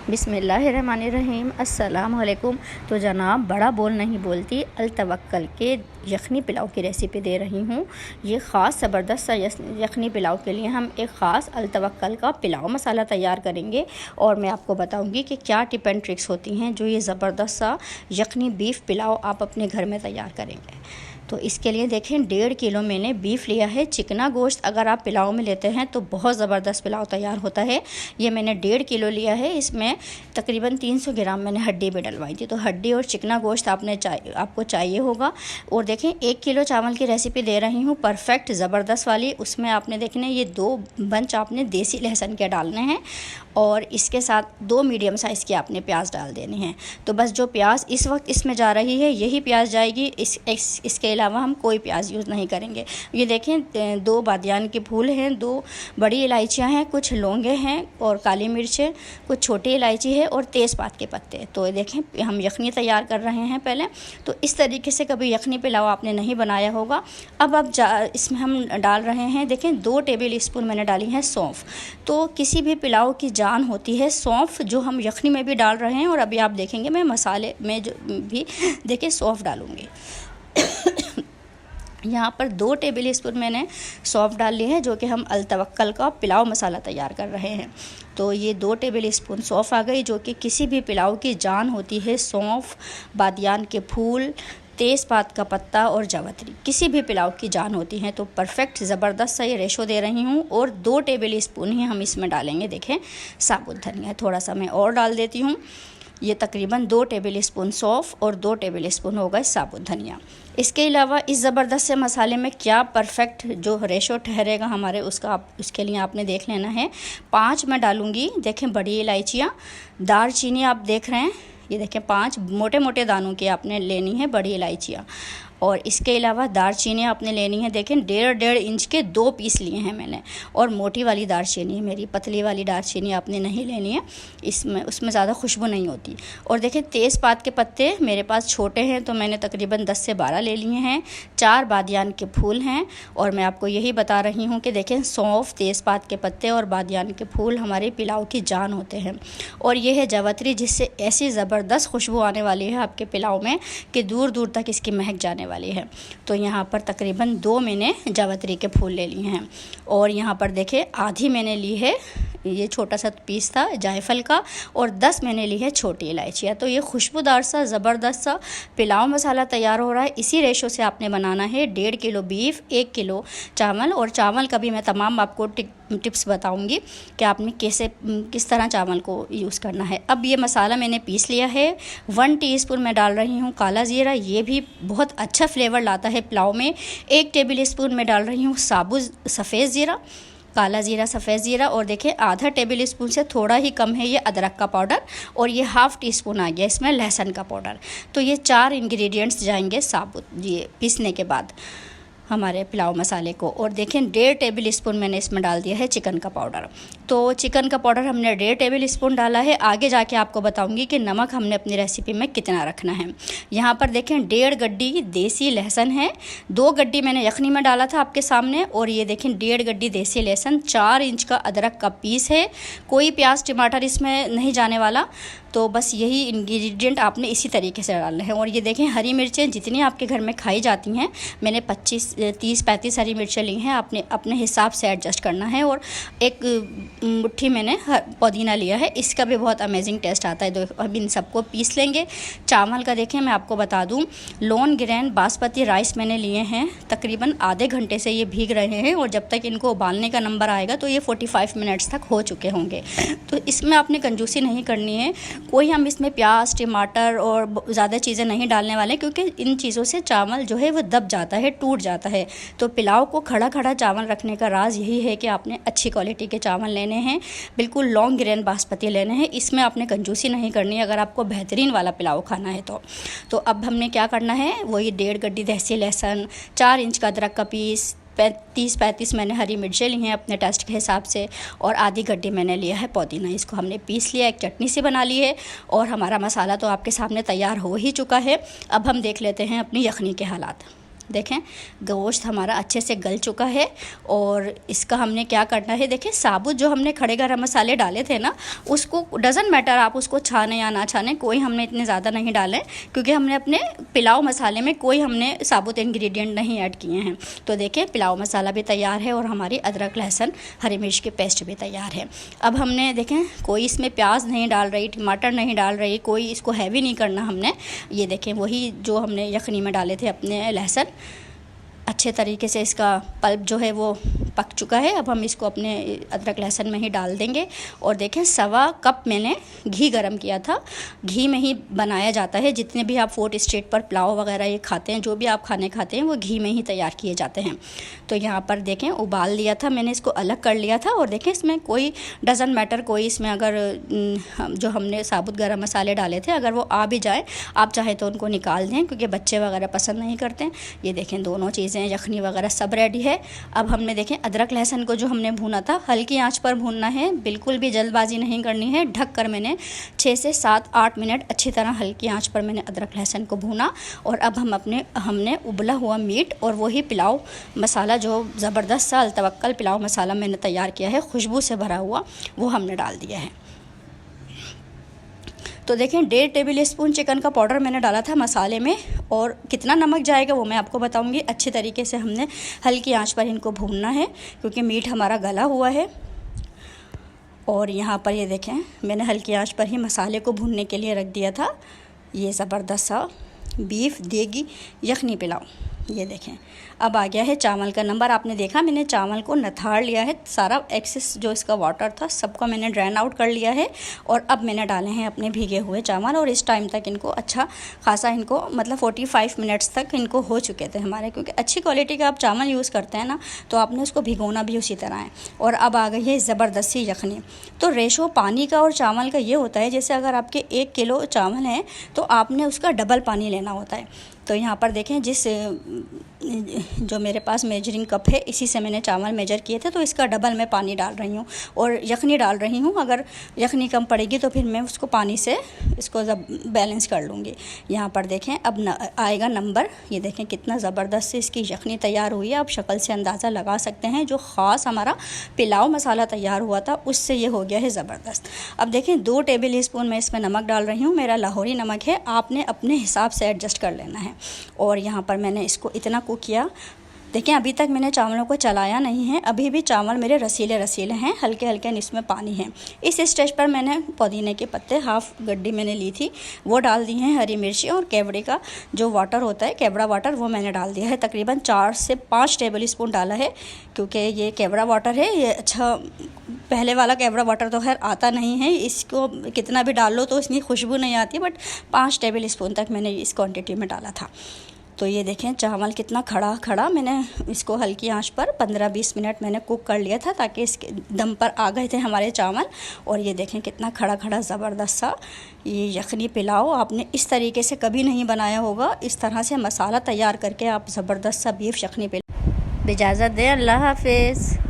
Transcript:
बिस्मिल्लाहिर्रहमानिर्रहीम अस्सलाम वालेकुम। तो जनाब बड़ा बोल नहीं बोलती अल तवक्कल के यखनी पुलाव की रेसिपी दे रही हूँ। ये ख़ास ज़बरदस्त सा यखनी पुलाव के लिए हम एक ख़ास अल तवक्कल का पुलाव मसाला तैयार करेंगे और मैं आपको बताऊँगी कि क्या टिप एंड ट्रिक्स होती हैं जो ये ज़बरदस्त सा यखनी बीफ पुलाव आप अपने घर में तैयार करेंगे। तो इसके लिए देखें 1.5 किलो मैंने बीफ लिया है। चिकना गोश्त अगर आप पुलाव में लेते हैं तो बहुत ज़बरदस्त पुलाव तैयार होता है। ये मैंने 1.5 किलो लिया है। इसमें तकरीबन 300 ग्राम मैंने हड्डी भी डलवाई थी। तो हड्डी और चिकना गोश्त आपको चाहिए होगा। और देखें 1 किलो चावल की रेसिपी दे रही हूँ परफेक्ट ज़बरदस्त वाली। उसमें आपने देखना ये 2 बंच आपने देसी लहसुन के डालने हैं और इसके साथ 2 मीडियम साइज़ की आपने प्याज डाल देनी है। तो बस जो प्याज इस वक्त इसमें जा रही है यही प्याज जाएगी। इसके अलावा हम कोई प्याज यूज़ नहीं करेंगे। ये देखें 2 बादियान के फूल हैं, 2 बड़ी इलायचियाँ हैं, कुछ लौंगे हैं और काली मिर्चें, कुछ छोटी इलायची है और तेज़पात के पत्ते। तो ये देखें हम यखनी तैयार कर रहे हैं पहले। तो इस तरीके से कभी यखनी पुलाव आपने नहीं बनाया होगा। अब इसमें हम डाल रहे हैं, देखें 2 टेबल स्पून मैंने डाली है सौंफ। तो किसी भी पुलाव की जान होती है सौंफ, जो हम यखनी में भी डाल रहे हैं और अभी आप देखेंगे मैं मसाले में जो भी देखिए सौंफ डालूँगी। यहाँ पर 2 टेबल स्पून मैंने सौंफ डाल ली है जो कि हम अल तवक्कल का पुलाव मसाला तैयार कर रहे हैं। तो ये 2 टेबल स्पून सौंफ आ गई, जो कि किसी भी पुलाव की जान होती है। सौंफ, बादियान के फूल, तेज़पात का पत्ता और जावित्री किसी भी पुलाव की जान होती हैं। तो परफेक्ट ज़बरदस्त सा ये रेशो दे रही हूँ। और 2 टेबल स्पून ही हम इसमें डालेंगे देखें साबुत धनिया। थोड़ा सा मैं और डाल देती हूँ। ये तकरीबन 2 टेबल स्पून सौंफ और 2 टेबल स्पून हो गए साबुत धनिया। इसके अलावा इस ज़बरदस्त से मसाले में क्या परफेक्ट जो रेशो ठहरेगा हमारे उसके लिए आपने देख लेना है। 5 मैं डालूँगी देखें बड़ी इलायचियाँ। दालचीनी आप देख रहे हैं, ये देखें 5 मोटे मोटे दानों की आपने लेनी है बड़ी इलायचियाँ। और इसके अलावा दालचीनी आपने लेनी है, देखें 1.5 इंच के 2 पीस लिए हैं मैंने। और मोटी वाली दालचीनी है मेरी, पतली वाली दालचीनी आपने नहीं लेनी है, उसमें ज़्यादा खुशबू नहीं होती। और देखें तेज़पात के पत्ते मेरे पास छोटे हैं तो मैंने तकरीबन 10 से 12 ले लिए हैं। 4 बादियान के फूल हैं। और मैं आपको यही बता रही हूँ कि देखें सौंफ, तेज़पात के पत्ते और बादियान के फूल हमारे पुलाव की जान होते हैं। और ये है जावित्री, जिससे ऐसी ज़बरदस्त खुशबू आने वाली है आपके पुलाव में कि दूर दूर तक इसकी महक जाने वाली है। तो यहाँ पर तकरीबन 2 मैंने जावित्री के फूल ले लिए हैं। और यहाँ पर देखें आधी मैंने ली है, ये छोटा सा पीस था जायफल का, और 10 मैंने ली है छोटी इलायचियाँ। तो ये खुशबूदार सा ज़बरदस्त सा पुलाव मसाला तैयार हो रहा है। इसी रेशो से आपने बनाना है। 1.5 किलो बीफ, 1 किलो चावल। और चावल का भी मैं तमाम आपको टिप्स बताऊंगी कि आपने किस तरह चावल को यूज़ करना है। अब ये मसाला मैंने पीस लिया है। 1 टीस्पून मैं डाल रही हूँ काला ज़ीरा, ये भी बहुत अच्छा फ्लेवर लाता है पुलाव में। 1 टेबल स्पून मैं डाल रही हूँ साबुत सफ़ेद ज़ीरा, काला ज़ीरा, सफ़ेद ज़ीरा। और देखिए आधा टेबल स्पून से थोड़ा ही कम है ये अदरक का पाउडर। और ये ½ टीस्पून आ गया इसमें लहसुन का पाउडर। तो ये 4 इंग्रेडिएंट्स जाएंगे साबुत ये पीसने के बाद हमारे पुलाव मसाले को। और देखें 1.5 टेबल स्पून मैंने इसमें डाल दिया है चिकन का पाउडर। तो चिकन का पाउडर हमने 1.5 टेबल स्पून डाला है। आगे जाके आपको बताऊंगी कि नमक हमने अपनी रेसिपी में कितना रखना है। यहाँ पर देखें 1.5 गड्डी देसी लहसुन है। 2 गड्डी मैंने यखनी में डाला था आपके सामने। और ये देखें 1.5 गड्डी देसी लहसुन, 4 इंच का अदरक का पीस है। कोई प्याज टमाटर इसमें नहीं जाने वाला। तो बस यही इंग्रेडिएंट आपने इसी तरीके से डालना है। और ये देखें हरी मिर्चें जितनी आपके घर में खाई जाती हैं, मैंने 30-35 हरी मिर्चें ली हैं। आपने अपने हिसाब से एडजस्ट करना है। और एक मुट्ठी मैंने पुदीना लिया है, इसका भी बहुत अमेजिंग टेस्ट आता है। तो अब इन सबको पीस लेंगे। चावल का देखें मैं आपको बता दूं, लॉन ग्रेन बासमती राइस मैंने लिए हैं। तकरीबन आधे घंटे से ये भीग रहे हैं और जब तक इनको उबालने का नंबर आएगा तो ये 45 मिनट्स तक हो चुके होंगे। तो इसमें आपने कंजूसी नहीं करनी है कोई। हम इसमें प्याज टमाटर और ज़्यादा चीज़ें नहीं डालने वाले, क्योंकि इन चीज़ों से चावल जो है वो दब जाता है, टूट जाता है। तो पुलाव को खड़ा खड़ा चावल रखने का राज यही है कि आपने अच्छी क्वालिटी के चावल लेने हैं, बिल्कुल लॉन्ग ग्रेन बासमती लेने हैं। इसमें आपने कंजूसी नहीं करनी है अगर आपको बेहतरीन वाला पुलाव खाना है तो अब हमने क्या करना है, वही 1.5 गड्डी देसी लहसुन, 4 इंच का अदरक का पीस, 30-35 मैंने हरी मिर्चें ली हैं अपने टेस्ट के हिसाब से। और आधी गड्डी मैंने लिया है पुदीना। इसको हमने पीस लिया, एक चटनी सी बना ली है। और हमारा मसाला तो आपके सामने तैयार हो ही चुका है। अब हम देख लेते हैं अपनी यखनी के हालात। देखें गोश्त हमारा अच्छे से गल चुका है। और इसका हमने क्या करना है, देखें साबुत जो हमने खड़े गरम मसाले डाले थे ना, उसको डज़न्ट मैटर आप उसको छाने या ना छाने, कोई हमने इतने ज़्यादा नहीं डाले क्योंकि हमने अपने पुलाव मसाले में कोई हमने साबुत इंग्रेडिएंट नहीं ऐड किए हैं। तो देखें पुलाव मसाला भी तैयार है और हमारी अदरक लहसुन हरी मिर्च की पेस्ट भी तैयार है। अब हमने देखें कोई इसमें प्याज नहीं डाल रही, टमाटर नहीं डाल रही, कोई इसको हैवी नहीं करना हमने। ये देखें वही जो हमने यखनी में डाले थे अपने लहसुन, अच्छे तरीके से इसका पल्प जो है वो पक चुका है। अब हम इसको अपने अदरक लहसुन में ही डाल देंगे। और देखें 1.25 कप मैंने घी गरम किया था। घी में ही बनाया जाता है, जितने भी आप फोर्ट स्ट्रीट पर पुलाव वगैरह ये खाते हैं, जो भी आप खाने खाते हैं वो घी में ही तैयार किए जाते हैं। तो यहाँ पर देखें उबाल लिया था मैंने, इसको अलग कर लिया था। और देखें इसमें कोई डज़न्ट मैटर, कोई इसमें अगर जो हमने साबुत गरम मसाले डाले थे अगर वो आ भी जाए, आप चाहे तो उनको निकाल दें क्योंकि बच्चे वगैरह पसंद नहीं करते। ये देखें दोनों चीज़ें यखनी वगैरह सब रेडी है। अब हमने देखें अदरक लहसुन को जो हमने भूना था, हल्की आंच पर भूनना है, बिल्कुल भी जल्दबाजी नहीं करनी है। ढक कर मैंने 6 से 7-8 मिनट अच्छी तरह हल्की आंच पर मैंने अदरक लहसुन को भूना। और अब हमने उबला हुआ मीट और वही पुलाव मसाला जो ज़बरदस्त सा अल-तवक्कल पुलाव मसाला मैंने तैयार किया है खुशबू से भरा हुआ, वो हमने डाल दिया है। तो देखें 1.5 टेबल स्पून चिकन का पाउडर मैंने डाला था मसाले में, और कितना नमक जाएगा वो मैं आपको बताऊंगी। अच्छे तरीके से हमने हल्की आंच पर इनको भूनना है क्योंकि मीट हमारा गला हुआ है। और यहाँ पर ये देखें मैंने हल्की आंच पर ही मसाले को भूनने के लिए रख दिया था। ये ज़बरदस्त सा बीफ देगी यखनी पुलाव, ये देखें। अब आ गया है चावल का नंबर। आपने देखा मैंने चावल को नथाड़ लिया है, सारा एक्सेस जो इसका वाटर था सबको मैंने ड्रेन आउट कर लिया है। और अब मैंने डाले हैं अपने भीगे हुए चावल, और इस टाइम तक इनको अच्छा खासा इनको मतलब 45 मिनट्स तक इनको हो चुके थे हमारे, क्योंकि अच्छी क्वालिटी का आप चावल यूज़ करते हैं ना तो आपने उसको भिगोना भी उसी तरह है। और अब आ गई है ज़बरदस्त सी यखनी। तो रेशो पानी का और चावल का ये होता है जैसे अगर आपके 1 किलो चावल है तो आपने उसका डबल पानी लेना होता है। तो यहाँ पर देखें जिस जो मेरे पास मेजरिंग कप है इसी से मैंने चावल मेजर किए थे, तो इसका डबल मैं पानी डाल रही हूँ और यखनी डाल रही हूँ। अगर यखनी कम पड़ेगी तो फिर मैं उसको पानी से इसको बैलेंस कर लूँगी। यहाँ पर देखें अब आएगा नंबर। ये देखें कितना ज़बरदस्त से इसकी यखनी तैयार हुई है। आप शक्ल से अंदाज़ा लगा सकते हैं जो ख़ास हमारा पुलाव मसाला तैयार हुआ था उससे ये हो गया है ज़बरदस्त। अब देखें 2 टेबल स्पून मैं इसमें नमक डाल रही हूँ। मेरा लाहौरी नमक है, आपने अपने हिसाब से एडजस्ट कर लेना है। और यहाँ पर मैंने इसको इतना कुक किया। देखें अभी तक मैंने चावलों को चलाया नहीं है, अभी भी चावल मेरे रसीले रसीले हैं, हल्के हल्के इसमें पानी है। इस स्टेज पर मैंने पुदीने के पत्ते हाफ गड्डी मैंने ली थी वो डाल दी हैं, हरी मिर्ची और केवड़े का जो वाटर होता है केवड़ा वाटर वो मैंने डाल दिया है। तकरीबन 4 से 5 टेबल स्पून डाला है क्योंकि ये केवड़ा वाटर है। ये अच्छा पहले वाला केवड़ा वाटर तो खैर आता नहीं है, इसको कितना भी डाल लो तो इसकी खुशबू नहीं आती, बट 5 टेबल स्पून तक मैंने इस क्वान्टिटी में डाला था। तो ये देखें चावल कितना खड़ा खड़ा मैंने इसको हल्की आंच पर 15-20 मिनट मैंने कुक कर लिया था ताकि इसके दम पर आ गए थे हमारे चावल। और ये देखें कितना खड़ा खड़ा ज़बरदस्त सा ये यखनी पुलाव आपने इस तरीके से कभी नहीं बनाया होगा। इस तरह से मसाला तैयार करके आप ज़बरदस्त सा बीफ यखनी पुलाव। इजाज़त दें, अल्लाह हाफिज़।